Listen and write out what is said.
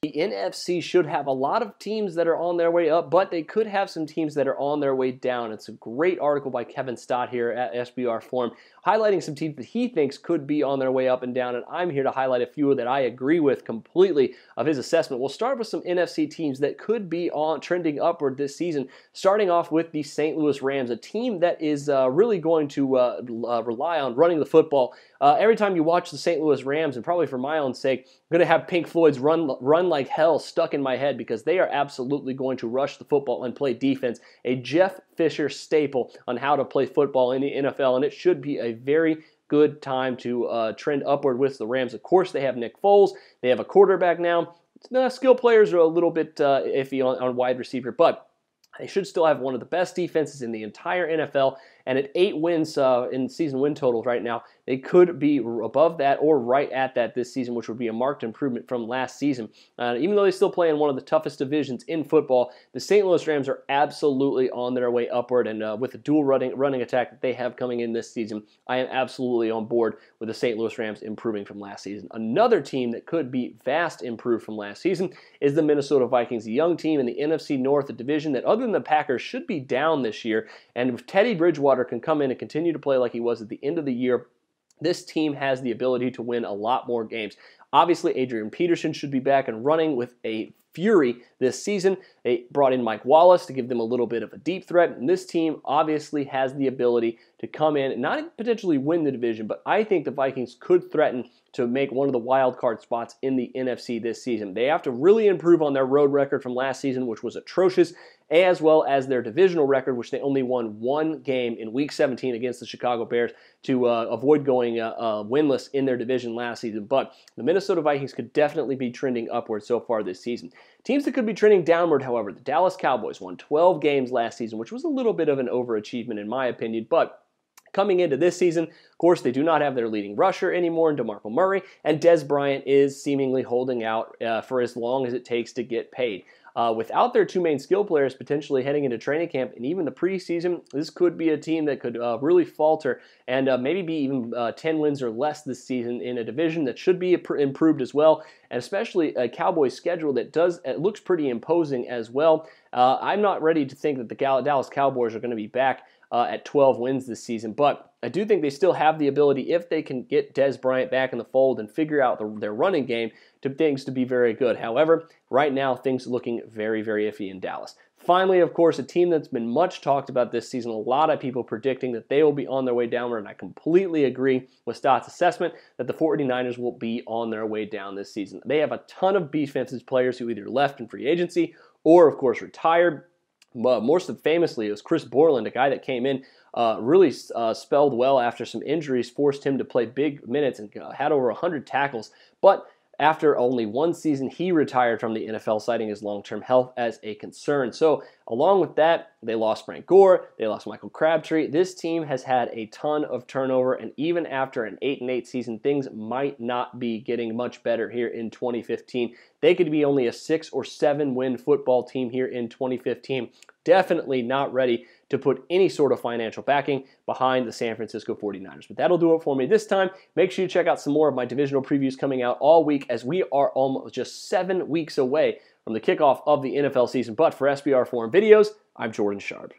The NFC should have a lot of teams that are on their way up, but they could have some teams that are on their way down. It's a great article by Kevin Stott here at SBR Forum, highlighting some teams that he thinks could be on their way up and down, and I'm here to highlight a few that I agree with completely of his assessment. We'll start with some NFC teams that could be trending upward this season, starting off with the St. Louis Rams, a team that is really going to rely on running the football. Every time you watch the St. Louis Rams, and probably for my own sake, I'm going to have Pink Floyd's Run Like Hell stuck in my head because they are absolutely going to rush the football and play defense. A Jeff Fisher staple on how to play football in the NFL, and it should be a very good time to trend upward with the Rams. Of course, they have Nick Foles. They have a quarterback now. Skill players are a little bit iffy on wide receiver, but they should still have one of the best defenses in the entire NFL, and at 8 wins in season win totals right now, they could be above that or right at that this season, which would be a marked improvement from last season. Even though they still play in one of the toughest divisions in football, the St. Louis Rams are absolutely on their way upward, and with the dual running attack that they have coming in this season, I am absolutely on board with the St. Louis Rams improving from last season. Another team that could be vast improved from last season is the Minnesota Vikings, a young team in the NFC North, a division that other than the Packers should be down this year, and if Teddy Bridgewater can come in and continue to play like he was at the end of the year, this team has the ability to win a lot more games. Obviously, Adrian Peterson should be back and running with a fury this season. They brought in Mike Wallace to give them a little bit of a deep threat, and this team obviously has the ability to come in and not potentially win the division, but I think the Vikings could threaten to make one of the wild card spots in the NFC this season. They have to really improve on their road record from last season, which was atrocious, as well as their divisional record, which they only won 1 game in Week 17 against the Chicago Bears to avoid going winless in their division last season. But the Minnesota Vikings could definitely be trending upward so far this season. Teams that could be trending downward, however, the Dallas Cowboys won 12 games last season, which was a little bit of an overachievement in my opinion, but coming into this season, of course, they do not have their leading rusher anymore in DeMarco Murray, and Dez Bryant is seemingly holding out for as long as it takes to get paid. Without their 2 main skill players potentially heading into training camp and even the preseason, this could be a team that could really falter and maybe be even 10 wins or less this season in a division that should be improved as well, and especially a Cowboys schedule that looks pretty imposing as well. I'm not ready to think that the Dallas Cowboys are going to be back at 12 wins this season, but I do think they still have the ability, if they can get Dez Bryant back in the fold and figure out their running game, things to be very good. However, right now, things are looking very, very iffy in Dallas. Finally, of course, a team that's been much talked about this season, a lot of people predicting that they will be on their way downward, and I completely agree with Stott's assessment that the 49ers will be on their way down this season. They have a ton of defensive players who either left in free agency or, of course, retired. Most famously, it was Chris Borland, a guy that came in, really spelled well after some injuries, forced him to play big minutes and had over 100 tackles. But after only 1 season, he retired from the NFL, citing his long-term health as a concern. So along with that, they lost Frank Gore, they lost Michael Crabtree. This team has had a ton of turnover, and even after an 8-8 season, things might not be getting much better here in 2015. They could be only a 6 or 7 win football team here in 2015. Definitely not ready to put any sort of financial backing behind the San Francisco 49ers. But that'll do it for me this time. Make sure you check out some more of my divisional previews coming out all week, as we are almost just 7 weeks away from the kickoff of the NFL season. But for SBR Forum Videos, I'm Jordan Sharp.